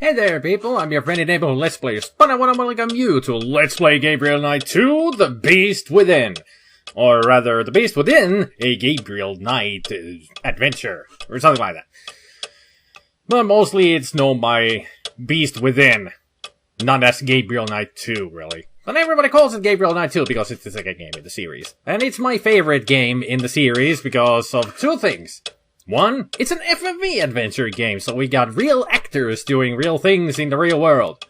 Hey there, people, I'm your friendly neighborhood Let's Players, but I want to welcome you to Let's Play Gabriel Knight 2, The Beast Within. Or rather, The Beast Within, a Gabriel Knight adventure, or something like that. But mostly it's known by Beast Within, not as Gabriel Knight 2, really. But everybody calls it Gabriel Knight 2 because it's the second game in the series. And it's my favorite game in the series because of two things. One, it's an FMV adventure game, so we got real actors doing real things in the real world.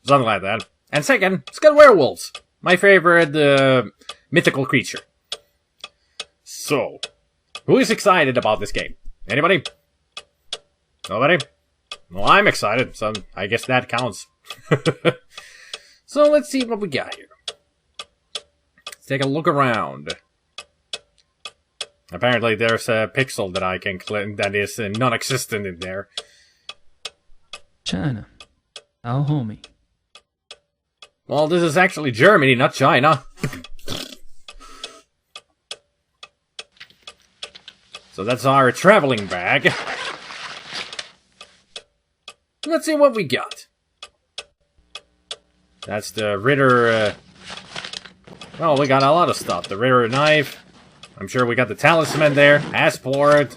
Something like that. And second, it's got werewolves. My favorite, mythical creature. So, who is excited about this game? Anybody? Nobody? Well, I'm excited, so I guess that counts. So, let's see what we got here. Let's take a look around. Apparently there's a pixel that I can click that is non-existent in there. China. Our homie. Well, this is actually Germany, not China. So that's our traveling bag. Let's see what we got. That's the Ritter, well, we got a lot of stuff. The Ritter knife. I'm sure we got the talisman there, passport,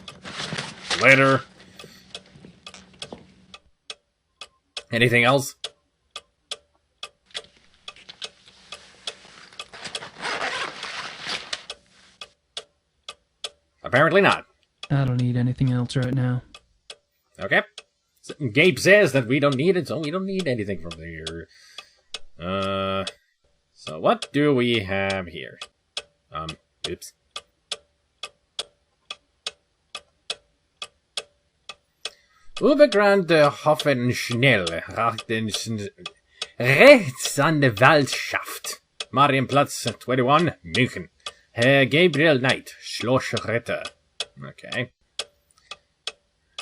letter. Anything else? Apparently not. I don't need anything else right now. Okay. So Gabe says that we don't need it, so we don't need anything from here. So what do we have here? Oops. Übergrande Hoffen schnell, rechts an der Waldschaft. Marienplatz 21, München. Herr Gabriel Knight, Schloss Ritter. Okay.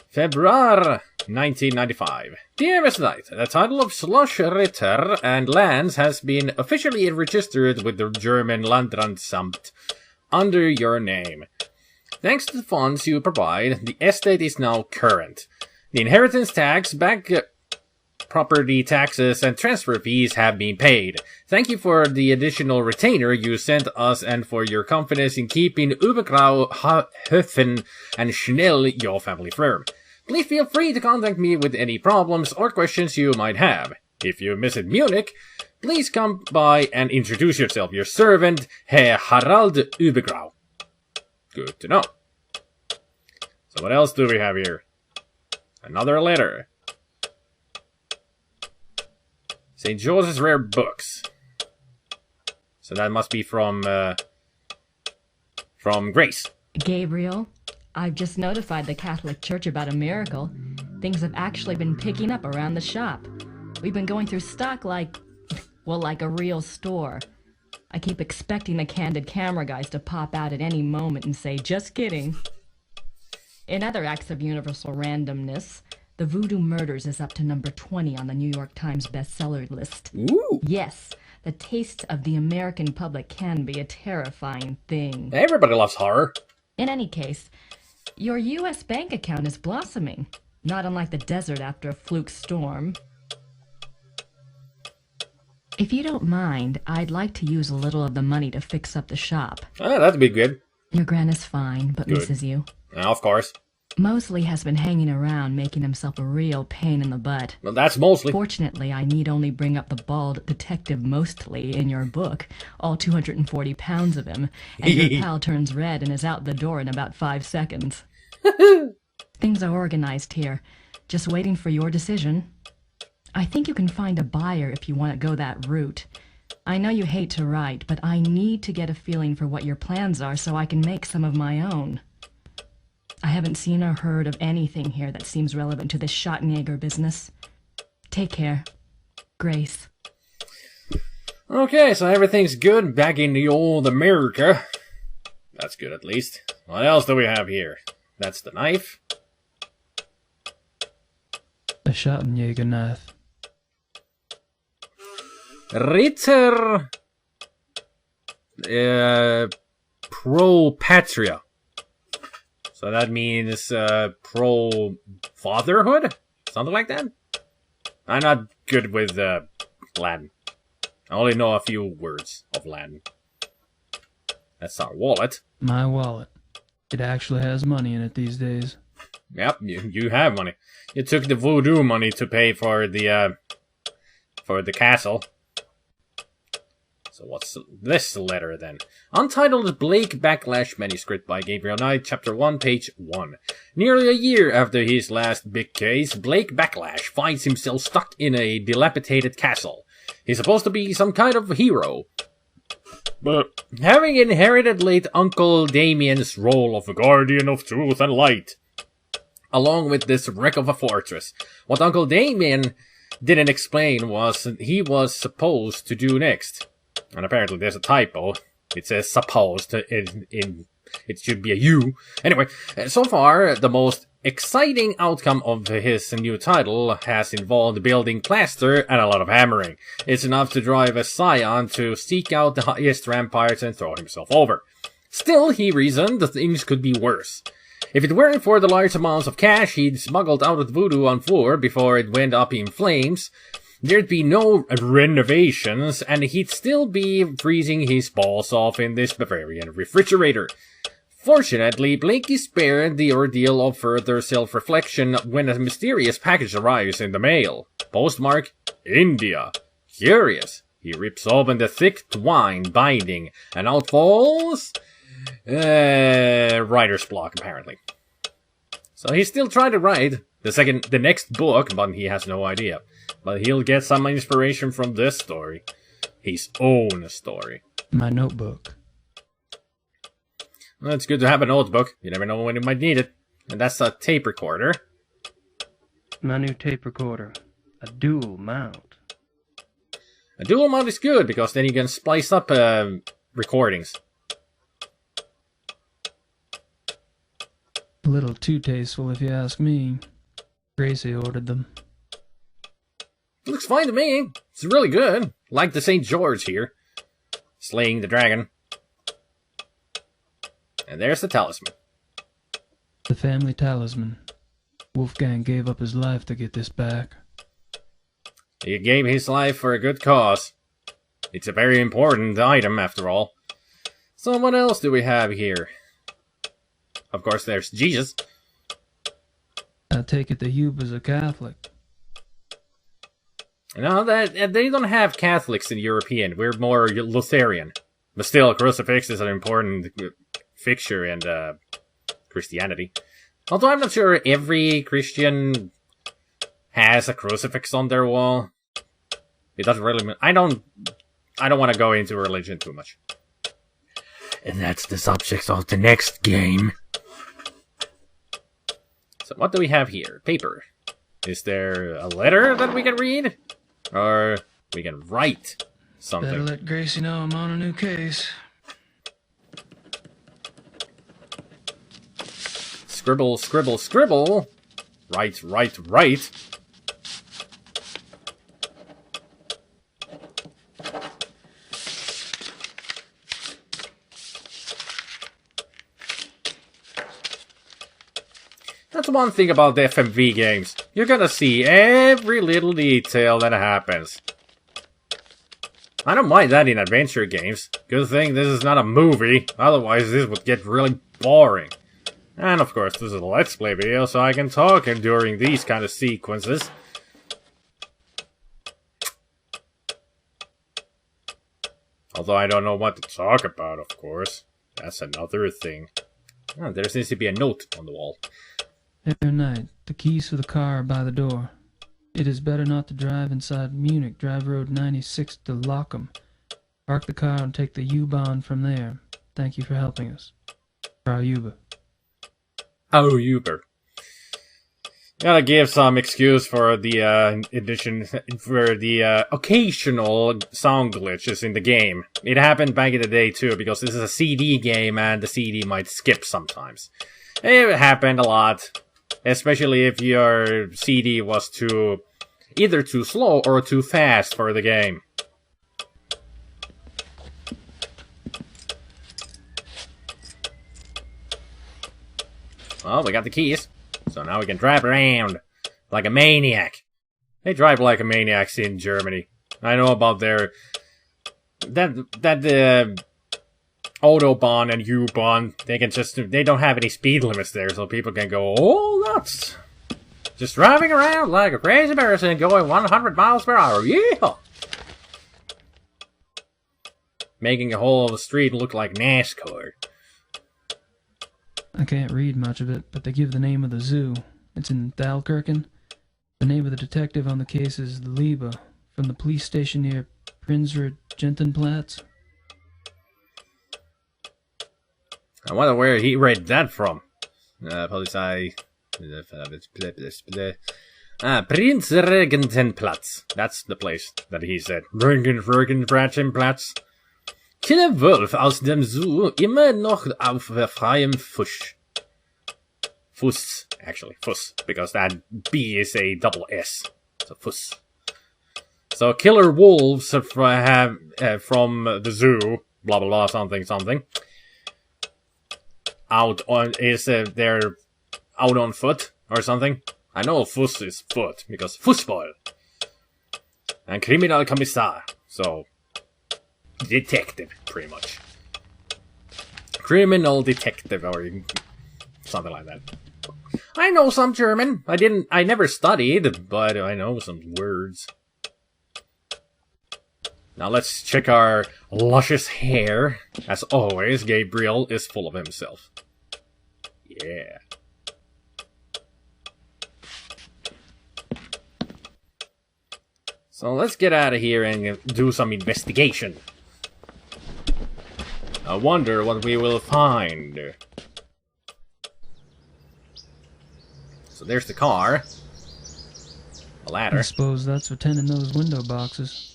February 1995. Dear Mr. Knight, the title of Schloss Ritter and lands has been officially registered with the German Landratsamt under your name. Thanks to the funds you provide, the estate is now current. The inheritance tax, back property taxes, and transfer fees have been paid. Thank you for the additional retainer you sent us and for your confidence in keeping Übergrau, Höfen, and Schnell your family firm. Please feel free to contact me with any problems or questions you might have. If you visit Munich, please come by and introduce yourself. Your servant, Herr Harald Übergrau. Good to know. So what else do we have here? Another letter. St. Joseph's Rare Books. So that must be from Grace. Gabriel, I've just notified the Catholic Church about a miracle. Things have actually been picking up around the shop. We've been going through stock like a real store. I keep expecting the candid camera guys to pop out at any moment and say, just kidding. In other acts of universal randomness, the Voodoo Murders is up to number 20 on the New York Times bestseller list. Ooh. Yes, the tastes of the American public can be a terrifying thing. Everybody loves horror. In any case, your U.S. bank account is blossoming, not unlike the desert after a fluke storm. If you don't mind, I'd like to use a little of the money to fix up the shop. Ah, that'd be good. Your gran is fine, but Good. misses you. Of course. Mosley has been hanging around, making himself a real pain in the butt. Well, that's mostly. Fortunately, I need only bring up the bald detective Mostly in your book, all 240 pounds of him, and your pal turns red and is out the door in about 5 seconds. Things are organized here, just waiting for your decision. I think you can find a buyer if you want to go that route. I know you hate to write, but I need to get a feeling for what your plans are so I can make some of my own. I haven't seen or heard of anything here that seems relevant to this Schottenjäger business. Take care. Grace. Okay, so everything's good back in the old America. That's good, at least. What else do we have here? That's the knife. A Schottenjäger knife. Ritter... Pro Patria. So that means pro-fatherhood? Something like that? I'm not good with Latin. I only know a few words of Latin. That's our wallet. My wallet. It actually has money in it these days. Yep, you have money. You took the voodoo money to pay for the castle. So what's this letter then? Untitled Blake Backlash Manuscript by Gabriel Knight, Chapter 1, Page 1. Nearly a year after his last big case, Blake Backlash finds himself stuck in a dilapidated castle. He's supposed to be some kind of hero, but having inherited late Uncle Damien's role of a guardian of truth and light, along with this wreck of a fortress, what Uncle Damien didn't explain was he was supposed to do next. And apparently there's a typo. It says supposed it should be a U. Anyway, so far, the most exciting outcome of his new title has involved building plaster and a lot of hammering. It's enough to drive a scion to seek out the highest ramparts and throw himself over. Still, he reasoned that things could be worse. If it weren't for the large amounts of cash he'd smuggled out of voodoo on floor before it went up in flames, there'd be no renovations, and he'd still be freezing his balls off in this Bavarian refrigerator. Fortunately, Blake is spared the ordeal of further self-reflection when a mysterious package arrives in the mail. Postmark, India. Curious. He rips open the thick twine binding, and out falls writer's block, apparently. So he's still trying to write the next book, but he has no idea. But he'll get some inspiration from this story. His own story. My notebook. Well, it's good to have a notebook. You never know when you might need it. And that's a tape recorder. My new tape recorder. A dual mount. A dual mount is good, because then you can splice up recordings. A little too tasteful, if you ask me. Gracie ordered them. Looks fine to me. It's really good. Like the St. George here. Slaying the dragon. And there's the talisman. The family talisman. Wolfgang gave up his life to get this back. He gave his life for a good cause. It's a very important item, after all. So what else do we have here? Of course, there's Jesus. I take it the Huber's a Catholic. No, that they don't have Catholics in European. We're more Lutheran. But still, a crucifix is an important fixture in Christianity. Although I'm not sure every Christian has a crucifix on their wall. It doesn't really... I don't want to go into religion too much. And that's the subject of the next game. So what do we have here? Paper. Is there a letter that we can read? Or we can write something? Better let Gracie know I'm on a new case. Scribble, scribble, scribble. Write, write, write. That's one thing about the FMV games. You're gonna see every little detail that happens. I don't mind that in adventure games. Good thing this is not a movie, otherwise this would get really boring. And of course, this is a Let's Play video, so I can talk during these kind of sequences. Although I don't know what to talk about, of course. That's another thing. Oh, there seems to be a note on the wall. Every night, the keys for the car are by the door. It is better not to drive inside Munich. Drive Road 96 to Lockham. Park the car and take the U-Bahn from there. Thank you for helping us. Frau Uber. Oh, Uber. Gotta give some excuse for the edition, for the occasional sound glitches in the game. It happened back in the day too, because this is a CD game and the CD might skip sometimes. It happened a lot, especially if your CD was either too slow or too fast for the game. Well, we got the keys, so now we can drive around like a maniac. They drive like maniacs in Germany. I know about their... That Autobahn and U-Bahn, they don't have any speed limits there, so people can go all nuts. Just driving around like a crazy person going 100 miles per hour. Yeah! Making a whole street look like NASCAR. I can't read much of it, but they give the name of the zoo. It's in Thalkirchen. The name of the detective on the case is Liebe, from the police station near Prinzre Gentenplatz. I wonder where he read that from. Polizei... Prinzregentenplatz. That's the place that he said. Regentenplatz. Killer Wolf aus dem Zoo immer noch auf freiem Fuß. Fuß, actually. Fuß. Because that B is a double S. So Fuß. So killer wolves have from the zoo, blah blah blah, something something. They're out on foot or something. I know Fuß is foot because Fußball. And Kriminalkommissar, so detective, pretty much. Criminal detective or something like that. I know some German. I never studied, but I know some words. Now let's check our luscious hair. As always, Gabriel is full of himself. Yeah. So let's get out of here and do some investigation. I wonder what we will find. So there's the car. A ladder. I suppose that's for tending those window boxes.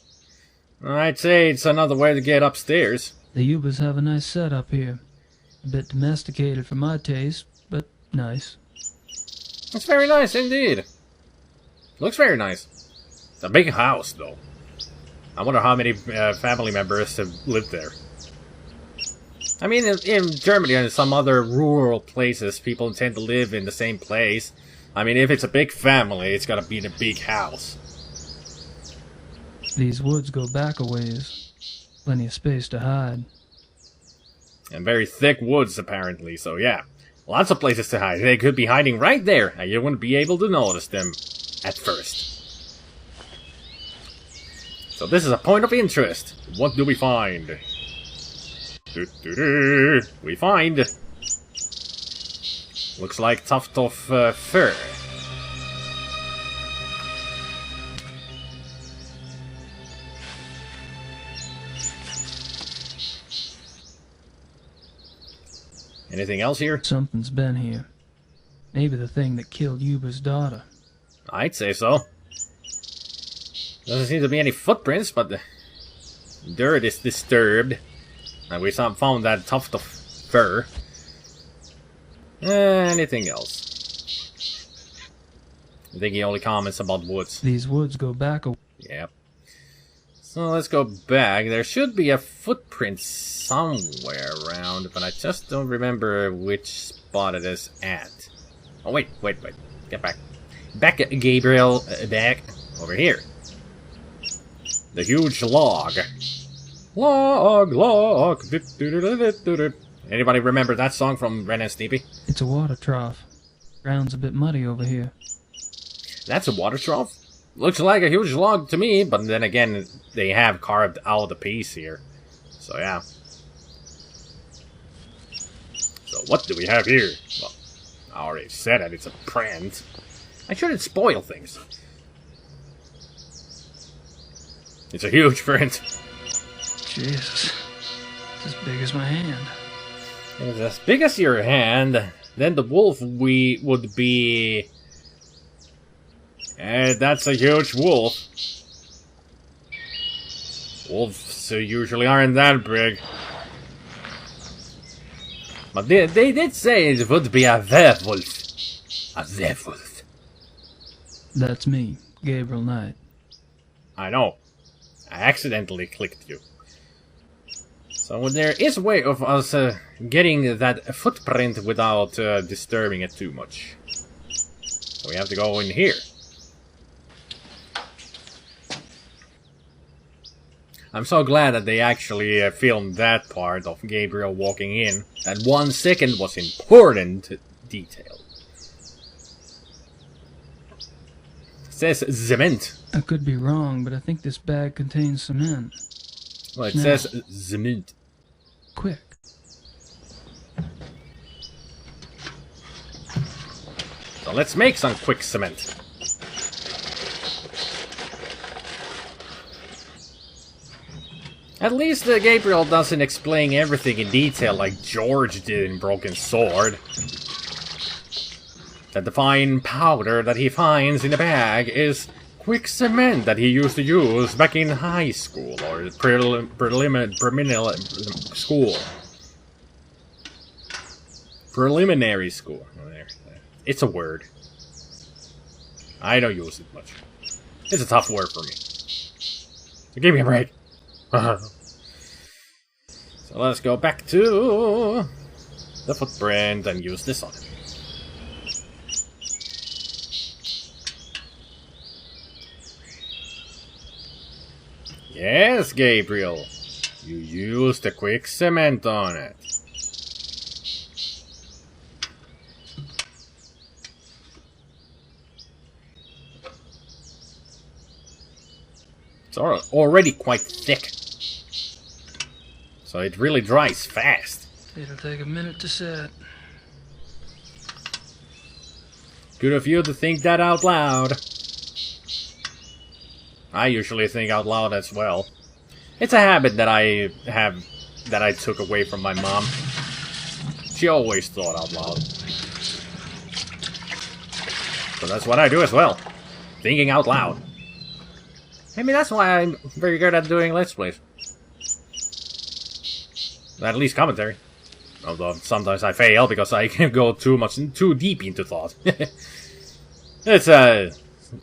I'd say it's another way to get upstairs. The Ubers have a nice setup here. A bit domesticated for my taste, but nice. It's very nice indeed. Looks very nice. It's a big house, though. I wonder how many family members have lived there. I mean, in Germany and some other rural places, people tend to live in the same place. I mean, if it's a big family, it's gotta be in a big house. These woods go back a ways. Plenty of space to hide. And very thick woods, apparently, so yeah. Lots of places to hide. They could be hiding right there, and you wouldn't be able to notice them at first. So this is a point of interest. What do we find? We find... Looks like tuft of fur. Anything else here? Something's been here. Maybe the thing that killed Yuba's daughter. I'd say so. Doesn't seem to be any footprints, but the dirt is disturbed. And we found that tuft of fur. Anything else? I think he only comments about woods. These woods go back a... Yep. So let's go back. There should be a footprint somewhere around, but I just don't remember which spot it is at. Oh, wait. Get back. Back, Gabriel. Back. Over here. The huge log. Log. Anybody remember that song from Ren and Sneepy? It's a water trough. Ground's a bit muddy over here. That's a water trough? Looks like a huge log to me, but then again, they have carved out a piece here. So yeah. So what do we have here? Well, I already said that it's a print. I shouldn't spoil things. It's a huge print. Jesus. It's as big as my hand. It's as big as your hand. Then the wolf would be... that's a huge wolf. Wolves usually aren't that big. But they did say it would be a werewolf. A werewolf. That's me, Gabriel Knight. I know. I accidentally clicked you. So there is a way of us getting that footprint without disturbing it too much. So we have to go in here. I'm so glad that they actually filmed that part of Gabriel walking in. That 1 second was important detail. It says cement. I could be wrong, but I think this bag contains cement. Well, it Now. says cement. Quick. So let's make some quick cement. At least Gabriel doesn't explain everything in detail like George did in Broken Sword. That the fine powder that he finds in the bag is quick cement that he used to use back in high school or preliminary school. It's a word. I don't use it much. It's a tough word for me. So give me a break. So let's go back to the footprint and use this on it. Yes, Gabriel. You used the quick cement on it. It's already quite thick. So it really dries fast. It'll take a minute to set. Good of you to think that out loud. I usually think out loud as well. It's a habit that I have, that I took away from my mom. She always thought out loud. So that's what I do as well. Thinking out loud. Maybe that's why I'm very good at doing Let's Plays. At least commentary. Although sometimes I fail because I can go too deep into thought. It's a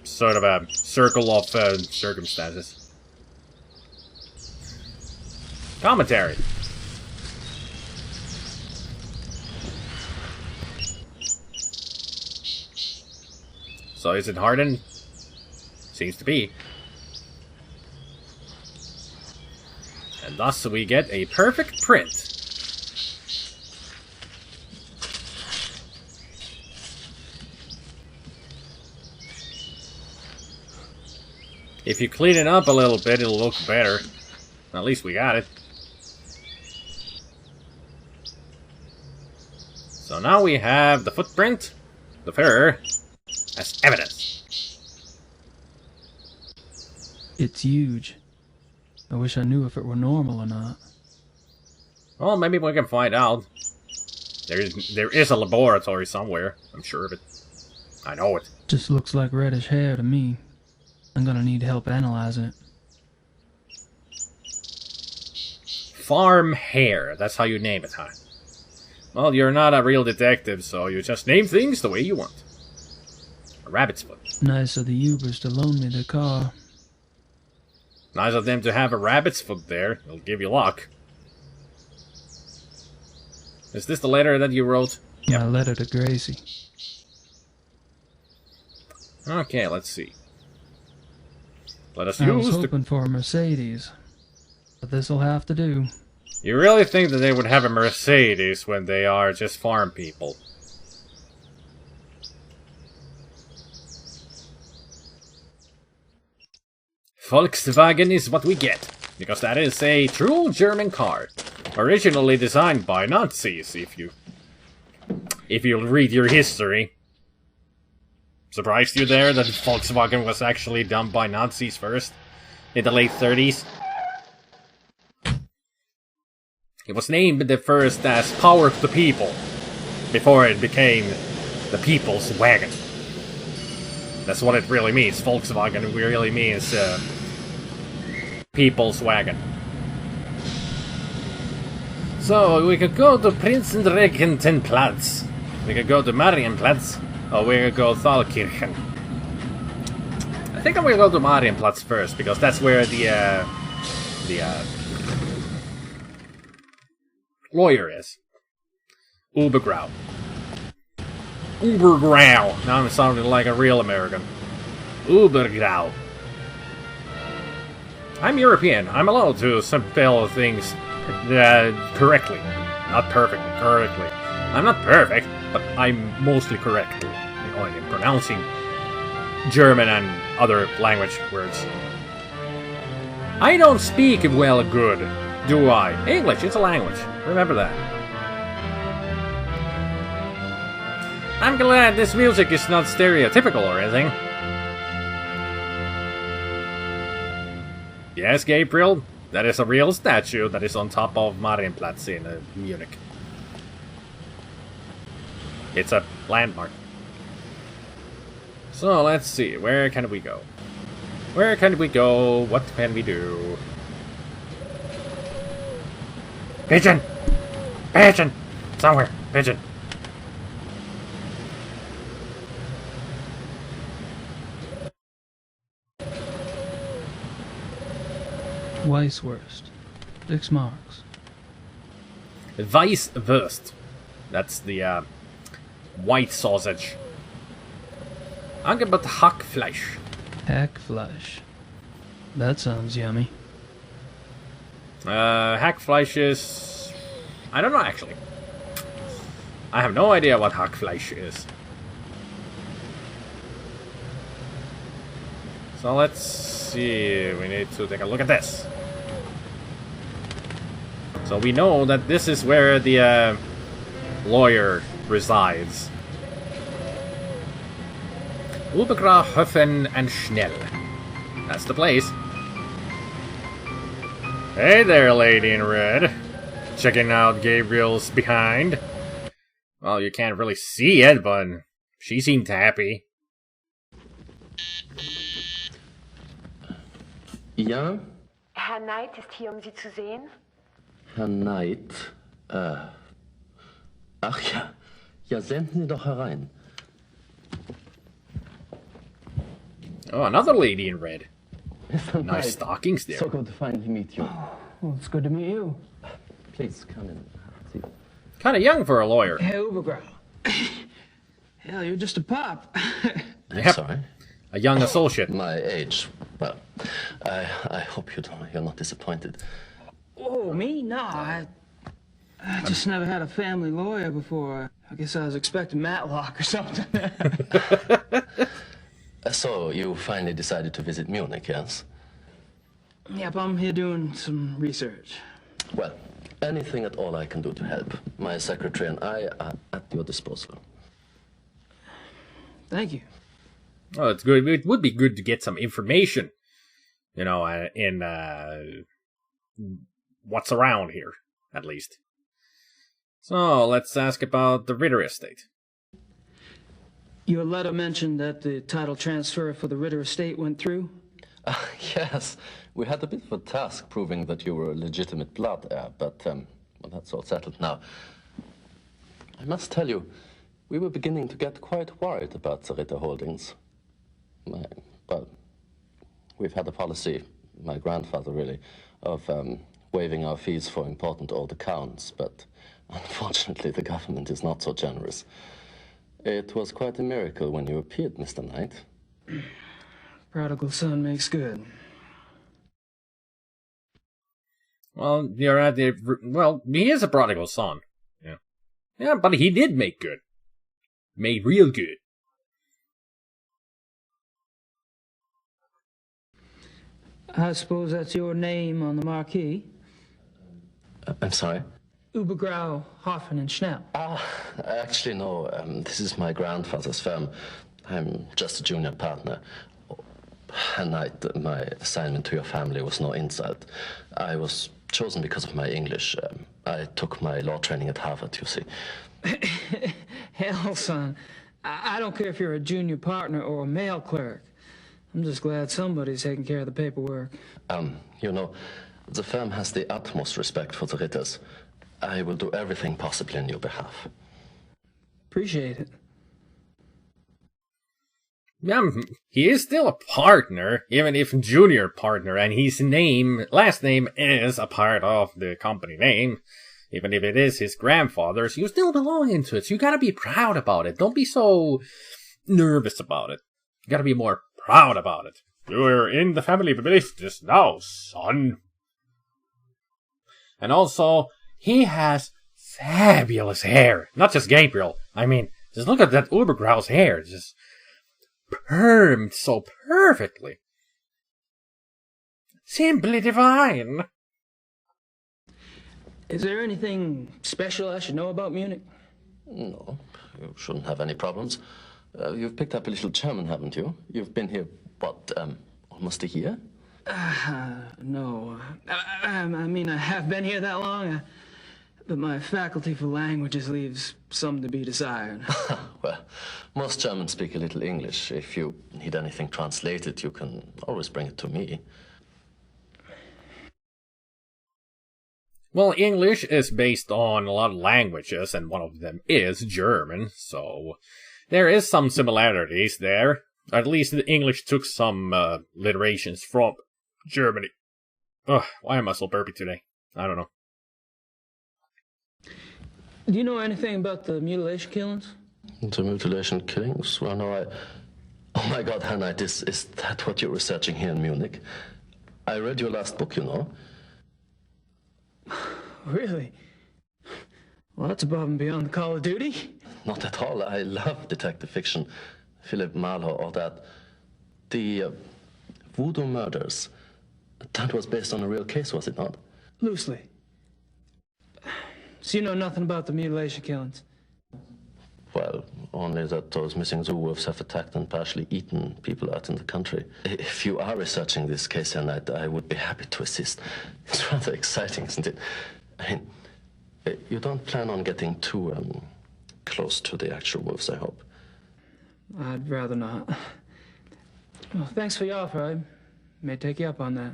sort of a circle of circumstances. Commentary. So is it hardened? Seems to be. And thus we get a perfect print. If you clean it up a little bit, it'll look better. At least we got it. So now we have the footprint, the fur, as evidence. It's huge. I wish I knew if it were normal or not. Well, maybe we can find out. There is a laboratory somewhere. I'm sure of it. I know it. Just looks like reddish hair to me. I'm gonna need help analyzing it. Farm hair. That's how you name it, huh? Well, you're not a real detective, so you just name things the way you want. A rabbit's foot. Nice of the Ubers to loan me the car. Nice of them to have a rabbit's foot there. It'll give you luck. Is this the letter that you wrote? My letter to Gracie. Okay, let's see. Let us I was use hoping for a Mercedes, but this'll have to do. You really think that they would have a Mercedes when they are just farm people? Volkswagen is what we get, because that is a true German car. Originally designed by Nazis, if you read your history. Surprised you there that Volkswagen was actually done by Nazis first, in the late 30s? It was named the first as Power of the People, before it became the People's Wagon. That's what it really means. Volkswagen really means People's Wagon. So we could go to Prinsenregentenplatz. We could go to Marienplatz. Or we could go Thalkirchen. I think I'm gonna go to Marienplatz first, because that's where the lawyer is. Ubergrau. Ubergrau. Now I'm sounding like a real American. Ubergrau. I'm European. I'm allowed to spell things correctly. Not perfectly, correctly. I'm not perfect, but I'm mostly correct in pronouncing German and other language words. I don't speak well good, do I? English, it's a language. Remember that. I'm glad this music is not stereotypical or anything. Yes, Gabriel, that is a real statue that is on top of Marienplatz in Munich. It's a landmark. So, let's see, where can we go? Where can we go? What can we do? Pigeon! Pigeon! Somewhere, pigeon. Weisswurst. 6 marks. Weisswurst. That's the white sausage. Angebot Hackfleisch. Hackfleisch. That sounds yummy. Hackfleisch is... I don't know, actually. I have no idea what Hackfleisch is. So let's see. We need to take a look at this. So we know that this is where the lawyer resides. Obergrafhofen and Schnell. That's the place. Hey there, lady in red. Checking out Gabriel's behind. Well, you can't really see it, but she seemed happy. Ja? Herr Knight ist hier, Sie zu sehen. Herr Knight? Ach ja. Ja, senden Sie doch herein. Oh, another lady in red. Mr. Nice Knight, stockings there. so good to finally meet you. Well, it's good to meet you. Please, come in. See. Kind of young for a lawyer. Hey, Ubergrau. Hell, you're just a pup. I'm Yep. sorry. A young associate. My age. Well, I hope you're not disappointed. Oh, me? No, I just never had a family lawyer before. I guess I was expecting Matlock or something. So, you finally decided to visit Munich, yes? Yep, I'm here doing some research. Well, anything at all I can do to help. My secretary and I are at your disposal. Thank you. Oh, it's good. It would be good to get some information, you know, in what's around here, at least. So, let's ask about the Ritter estate. Your letter mentioned that the title transfer for the Ritter estate went through? Yes, we had a bit of a task proving that you were a legitimate blood heir, but well, that's all settled now. I must tell you, we were beginning to get quite worried about the Ritter holdings. Well, we've had a policy, my grandfather really, of waiving our fees for important old accounts, but unfortunately the government is not so generous. It was quite a miracle when you appeared, Mr. Knight. Prodigal son makes good. Well, you're at the... Well, he is a prodigal son. Yeah. Yeah, but he did make good. Made real good. I suppose that's your name on the marquee? I'm sorry? Ubergrau, Hoffen and Schnell. Actually, no. This is my grandfather's firm. I'm just a junior partner. Herr Knight, my assignment to your family was no insult. I was chosen because of my English. I took my law training at Harvard, you see. Hell, son. I don't care if you're a junior partner or a mail clerk. I'm just glad somebody's taking care of the paperwork. You know, the firm has the utmost respect for the Ritters. I will do everything possible in your behalf. Appreciate it. Yeah, he is still a partner, even if junior partner, and his last name is a part of the company name. Even if it is his grandfather's, you still belong into it, so you gotta be proud about it. Don't be so nervous about it. You gotta be more proud about it. You're in the family business now, son. And also, he has fabulous hair. Not just Gabriel. I mean, just look at that Ubergrau's hair. It's just permed so perfectly. Simply divine. Is there anything special I should know about Munich? No, you shouldn't have any problems. You've picked up a little German, haven't you? You've been here, what, almost a year? No. I mean, I have been here that long, but my faculty for languages leaves some to be desired. Well, most Germans speak a little English. If you need anything translated, you can always bring it to me. Well, English is based on a lot of languages, and one of them is German, so there is some similarities there. At least the English took some alliterations from Germany. Ugh, why am I so burpy today? I don't know. Do you know anything about the mutilation killings? The mutilation killings? Well, no, Oh my God, Hannah, is that what you're researching here in Munich? I read your last book, you know. Really? Well, that's above and beyond the call of duty. Not at all. I love detective fiction. Philip Marlowe, all that. The voodoo murders. That was based on a real case, was it not? Loosely. So you know nothing about the mutilation killings? Well, only that those missing zoo wolves have attacked and partially eaten people out in the country. If you are researching this case, and I would be happy to assist. It's rather exciting, isn't it? I mean, you don't plan on getting too close to the actual wolves, I hope. I'd rather not. Well, thanks for your offer. I may take you up on that.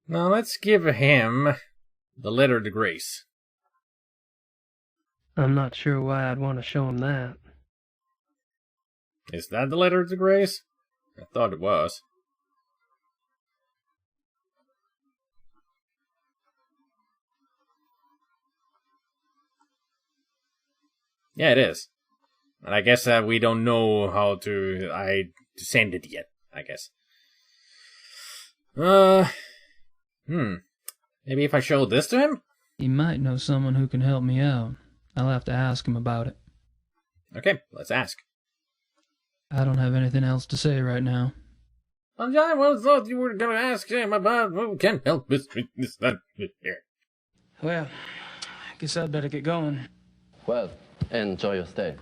Now let's give him the letter to Grace. I'm not sure why I'd want to show him that. Is that the letter to Grace? I thought it was. Yeah, it is. And I guess we don't know how to send it yet, I guess. Maybe if I show this to him? He might know someone who can help me out. I'll have to ask him about it. Okay, let's ask. I don't have anything else to say right now. I thought you were going to ask him about who can help this here. Well, I guess I'd better get going. Well, enjoy your stay.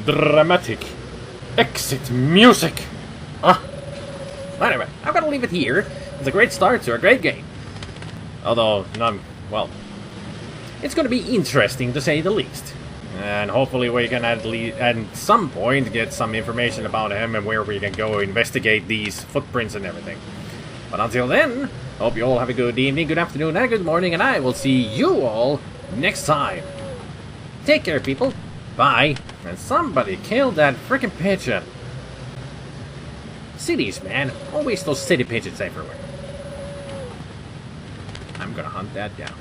Dramatic exit music. Anyway, I'm gonna leave it here. It's a great start to a great game. Although, well, it's gonna be interesting to say the least. And hopefully we can at some point get some information about him and where we can go investigate these footprints and everything. But until then, hope you all have a good evening, good afternoon, and a good morning, and I will see you all next time. Take care, people. Bye. And somebody killed that frickin' pigeon. Cities, man. Always those city pigeons everywhere. I'm gonna hunt that down.